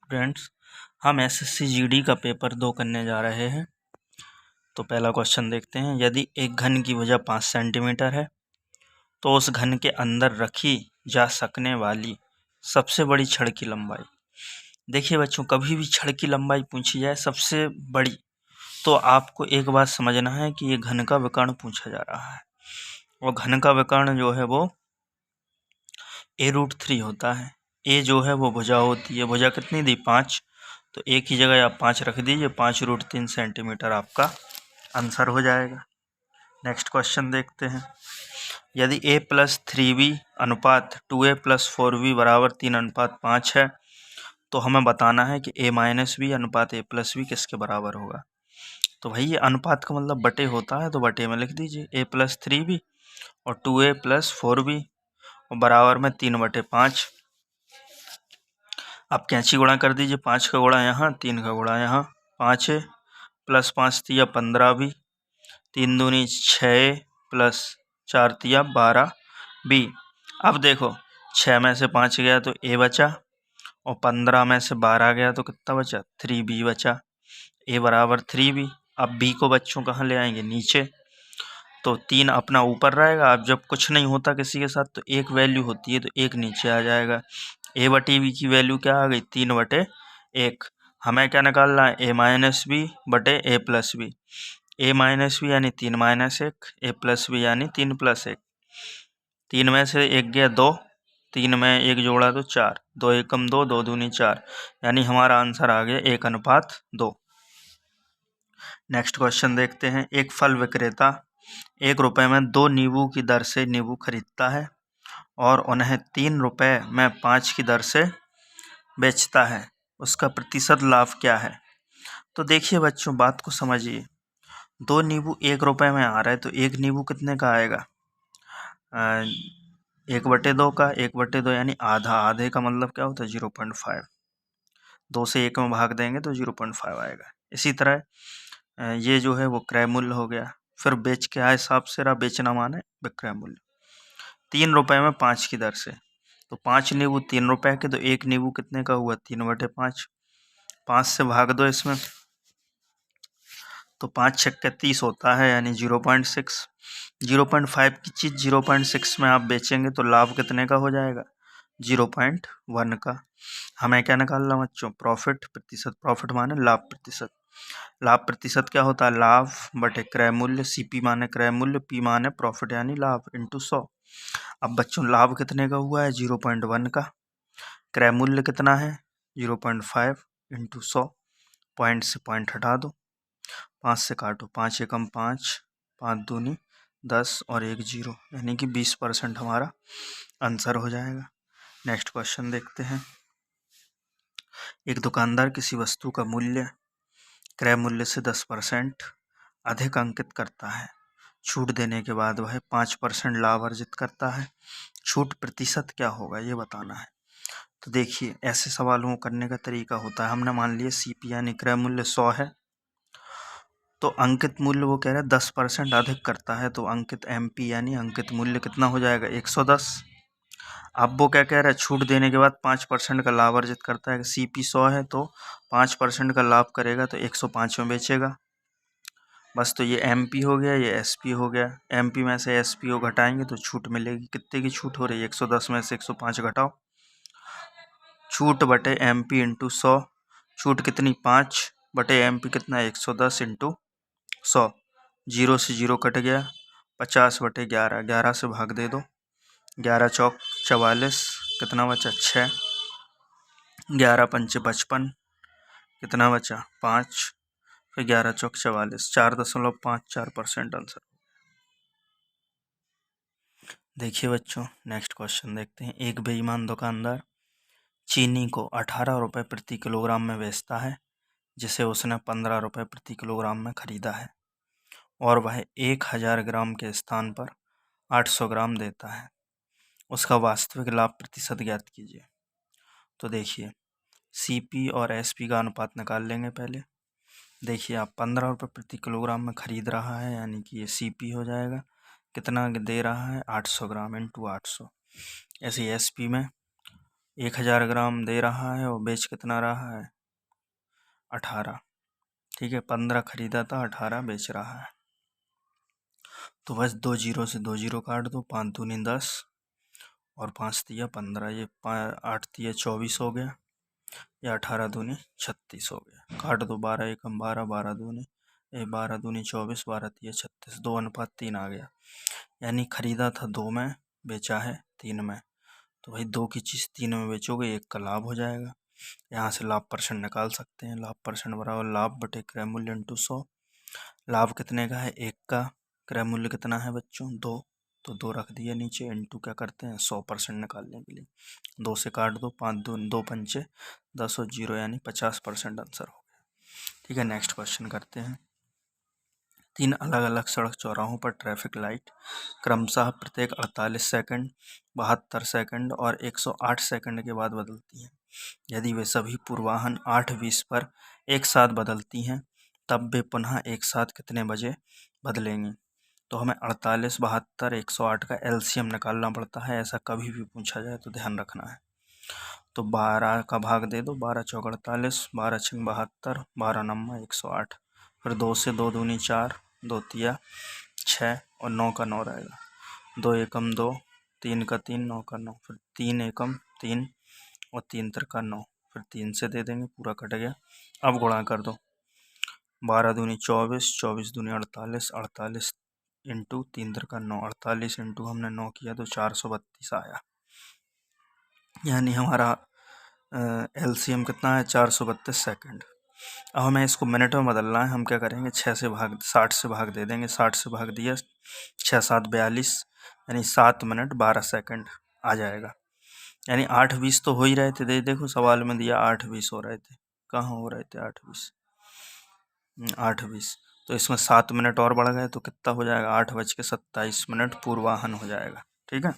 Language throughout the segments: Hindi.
स्टूडेंट्स, हम एसएससी जीडी का पेपर 2 करने जा रहे हैं। तो पहला क्वेश्चन देखते हैं। यदि एक घन की भुजा 5 सेंटीमीटर है तो उस घन के अंदर रखी जा सकने वाली सबसे बड़ी छड़ की लंबाई। देखिए बच्चों, कभी भी छड़ की लंबाई पूछी जाए सबसे बड़ी, तो आपको एक बात समझना है कि ये घन का विकर्ण पूछा जा रहा है और घन का विकर्ण जो है वो a√3 होता है। ए जो है वो भुजा होती है। भुजा कितनी दी? 5। तो एक ही जगह आप 5 रख दीजिए। 5√3 सेंटीमीटर आपका आंसर हो जाएगा। नेक्स्ट क्वेश्चन देखते हैं। यदि a+3b अनुपात 2a+4b बराबर 3:5 है तो हमें बताना है कि a-b अनुपात a+b किसके बराबर होगा। तो भाई ये अनुपात का मतलब बटे होता है, तो बटे में लिख दीजिए a+3b और 2a+4b बराबर में 3/5। आप कैंची गुणा कर दीजिए। 5 का गुणा यहाँ, 3 का गुणा यहाँ। 5a + 5 तिया 15b, 3 दूनी 6a + 4 तिया 12b। अब देखो, 6 में से 5 गया तो a बचा और 15 में से 12 गया तो कितना बचा? 3b बचा। a बराबर 3b। अब b को बच्चों कहाँ ले आएंगे? नीचे। तो 3 अपना ऊपर रहेगा। अब जब कुछ नहीं होता किसी के साथ तो एक वैल्यू होती है, तो एक नीचे आ जाएगा। a/b की वैल्यू क्या आ गई? 3/1। हमें क्या निकालना है? a-b बटे a+b। a-b यानी 3-1, a+b यानी 3+1। 3 में से 1 गया 2, 3 में 1 जोड़ा तो 4, 2 एकम 2, 2 दूनी 4, यानी हमारा आंसर आ गया 1:2। नेक्स्ट क्वेश्चन देखते हैं। एक फल विक्रेता 1 रुपये में 2 नींबू की दर से नींबू खरीदता है और उन्हें 3 रुपये में 5 की दर से बेचता है। उसका प्रतिशत लाभ क्या है? तो देखिए बच्चों, बात को समझिए। 2 नींबू 1 रुपये में आ रहा है तो एक नींबू कितने का आएगा? 1/2 का। 1/2 यानी आधा। आधे का मतलब क्या होता है? 0.5। 2 से 1 में भाग देंगे तो 0.5 आएगा। इसी तरह ये जो है वो क्रय मूल्य हो गया। फिर बेच के आए हिसाब से रहा, बेचना माने विक्रय मूल्य। 3 रुपये में 5 की दर से, तो 5 नींबू 3 रुपये के, तो एक नींबू कितने का हुआ? 3/5। 5 से भाग दो इसमें, तो 5 छक्के 30 होता है, यानी 0.6। 0.5 की चीज़ 0.6 में आप बेचेंगे तो लाभ कितने का हो जाएगा? 0.1 का। हमें क्या निकालना बच्चों? प्रॉफिट प्रतिशत। प्रॉफिट माने लाभ प्रतिशत। लाभ प्रतिशत क्या होता है? लाभ बटे क्रय मूल्य। CP माने क्रय मूल्य, P माने प्रॉफिट यानी लाभ, इंटू 100। अब बच्चों लाभ कितने का हुआ है? 0.1 का। क्रय मूल्य कितना है? 0.5 इंटू 100। पॉइंट से पॉइंट हटा दो, 5 से काटो। 5 एकम 5, 5 दूनी 10 और 1 0, यानी कि 20% हमारा आंसर हो जाएगा। नेक्स्ट क्वेश्चन देखते हैं। एक दुकानदार किसी वस्तु का मूल्य क्रय मूल्य से 10% अधिक अंकित करता है। छूट देने के बाद वह 5% लाभ अर्जित करता है। छूट प्रतिशत क्या होगा ये बताना है। तो देखिए, ऐसे सवालों को करने का तरीका होता है। हमने मान लिया CP यानी क्रय मूल्य 100 है, तो अंकित मूल्य वो कह रहा है 10% अधिक करता है, तो अंकित MP यानी अंकित मूल्य कितना हो जाएगा? 110। अब वो क्या कह रहा है? छूट देने के बाद 5% का लाभ अर्जित करता है। CP 100 है तो 5% का लाभ करेगा तो 105 में बेचेगा। बस, तो ये MP हो गया, ये SP हो गया। MP में से SP को घटाएंगे तो छूट मिलेगी। कितने की छूट हो रही है? 110 में से 105 घटाओ। छूट बटे MP इंटू 100। छूट कितनी? 5/MP कितना? 110 इंटू 100। 0 से 0 कट गया। 50/11। 11 से भाग दे दो। 11 चौक 44, कितना बचा? 6। 11 पंचे 55, कितना बचा? 5। फिर 11 चौक 44, 4.54% आंसर। देखिए बच्चों, नेक्स्ट क्वेश्चन देखते हैं। एक बेईमान दुकानदार चीनी को 18 रुपये प्रति किलोग्राम में बेचता है, जिसे उसने 15 रुपये प्रति किलोग्राम में खरीदा है, और वह 1000 ग्राम के स्थान पर 800 ग्राम देता है। उसका वास्तविक लाभ प्रतिशत ज्ञात कीजिए। तो देखिए, CP और SP का अनुपात निकाल लेंगे पहले। देखिए, आप 15 रुपये प्रति किलोग्राम में खरीद रहा है, यानी कि ये CP हो जाएगा। कितना दे रहा है? 800 ग्राम इंटू 800। ऐसे SP में 1000 ग्राम दे रहा है और बेच कितना रहा है 18। ठीक है, 15 खरीदा था, 18 बेच रहा है। तो बस 2 जीरो से 2 जीरो काट दो, 5 दूनी 10 और 5 तिया 15, ये 8 तिया 24 हो गया, या 18 दूनी 36 हो गया। काट दो, 12 एकम 12, 12 दूनी 12 दूनी 24, 12 तिया 36, 2:3 आ गया। यानी खरीदा था 2 में, बेचा है 3 में। तो भाई 2 की चीज़ 3 में बेचोगे, 1 का लाभ हो जाएगा। यहाँ से लाभ परसेंट निकाल सकते हैं। लाभ परसेंट बराबर लाभ बटे क्रय मूल्य इंटू 100। लाभ कितने का है 1 का, क्रय मूल्य कितना है बच्चों 2, तो 2 रख दिया नीचे, इंटू क्या करते हैं 100% निकालने के लिए 2 से काट दो, 5 2 पंचे 10 और 0 यानी 50% आंसर हो गया। ठीक है, नेक्स्ट क्वेश्चन करते हैं। 3 अलग अलग सड़क चौराहों पर ट्रैफिक लाइट क्रमशः प्रत्येक 48 सेकंड, 72 सेकंड और 108 सेकंड के बाद बदलती हैं। यदि वे सभी पूर्वाह्न 8:20 पर एक साथ बदलती हैं, तब वे पुनः एक साथ कितने बजे बदलेंगी। तो हमें 48, 72, 108 का एलसीएम निकालना पड़ता है। ऐसा कभी भी पूछा जाए तो ध्यान रखना है। तो 12 का भाग दे दो, 12 चौक 48, 12 छंग 72, 12 नम्मा 108। फिर 2 से 2 दूनी 4, 2 तिया 6 और 9 का 9 रहेगा। 2 एकम 2, 3 का 3, 9 का 9, फिर 3 एकम 3 और 3 तिरका 9, फिर 3 से दे देंगे, पूरा कट गया। अब गुणा कर दो, 12 दूनी 24, 24 दूनी 48, 48 इंटू 3 तिरका 9, 48 इंटू हमने 9 किया तो 432 आया। यानी हमारा एलसीएम कितना है 432 सेकंड। अब हमें इसको मिनट में बदलना है। हम क्या करेंगे 6 से भाग 60 से भाग दे देंगे। 60 से भाग दिया, 6 7 42, यानी 7 मिनट 12 सेकंड आ जाएगा। यानी 8:20 तो हो ही रहे थे, देखो सवाल में दिया 8:20 हो रहे थे, कहाँ हो रहे थे 8:20, 8:20। तो इसमें 7 मिनट और बढ़ गए तो कितना हो जाएगा 8:27 पूर्वाह्न हो जाएगा। ठीक है,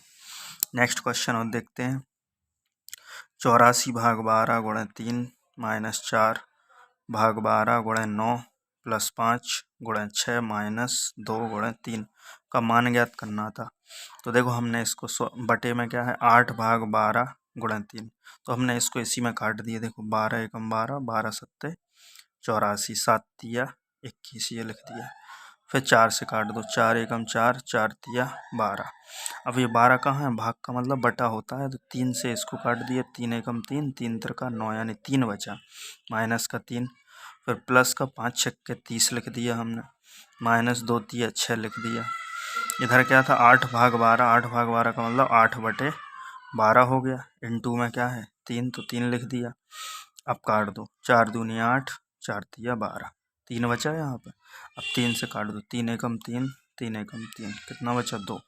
नेक्स्ट क्वेश्चन और देखते हैं। 84 भाग 12 गुणे 3 माइनस 4 भाग 12 गुणे 9 प्लस 5 गुणे 6 माइनस 2 गुणे 3 का मान ज्ञात करना था। तो देखो हमने इसको बटे में क्या है 8 भाग 12 गुणे 3, तो हमने इसको इसी में काट दिए। देखो 12 एकम 12, 12 सत्ते 84, 7 तिया 21 ये लिख दिया। फिर 4 से काट दो, 4 एकम 4, 4 तिया 12। अब ये 12 कहाँ है, भाग का मतलब बटा होता है, तो 3 से इसको काट दिया, 3 एकम 3, 3 तिरका 9 यानी 3 बचा, माइनस का 3, फिर प्लस का 5 छक्के 30 लिख दिया हमने, माइनस 2 तिया 6 लिख दिया। इधर क्या था 8 भाग 12, 8 भाग 12 का मतलब 8 बटे 12 हो गया, इनटू में क्या है 3, तो 3 लिख दिया। अब काट दो, 4 दूनी 8, 4 तिया 12, 3 बचा यहाँ पे। अब 3 से काट दो, 3 एकम 3, 3 एकम 3, कितना बचा 2।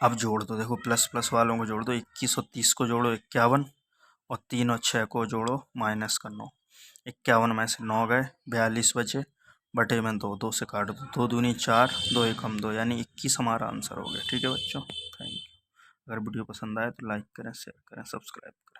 अब जोड़ दो, देखो प्लस प्लस वालों को जोड़ दो, 21 और 30 को जोड़ो 51, और 3 और 6 को जोड़ो माइनस का 9। 51 में से 9 गए, 42 बचे, बटे में 2, 2 से काट दो, 2 दूनी 4, 2 एकम 2, यानी 21 हमारा आंसर हो गया। ठीक है बच्चों, थैंक यू। अगर वीडियो पसंद आए तो लाइक करें, शेयर करें, सब्सक्राइब करें।